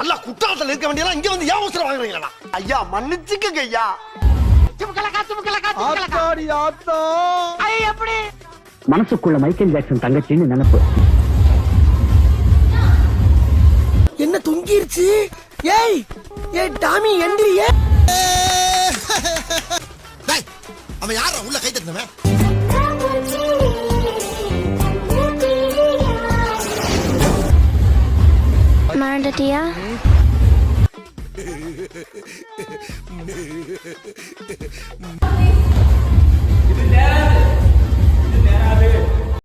அல்ல குற்றாலத்தில் இருக்க வேண்டியதா இங்க வந்து ஏன் அவசரம் வாங்குறீங்களா? ஐயா மன்னிச்சுக்கங்க ஐயா. மனசுக்குள்ள மைக்கேல் ஜாக்சன் தங்கச்சின்னு நினைப்பு. என்ன தொங்கிருச்சு? ஏய் ஏய் டாமி எந்திரியே. டேய் அவன் யாரா உள்ள கை தட்டினவன்? மறந்துட்டியா?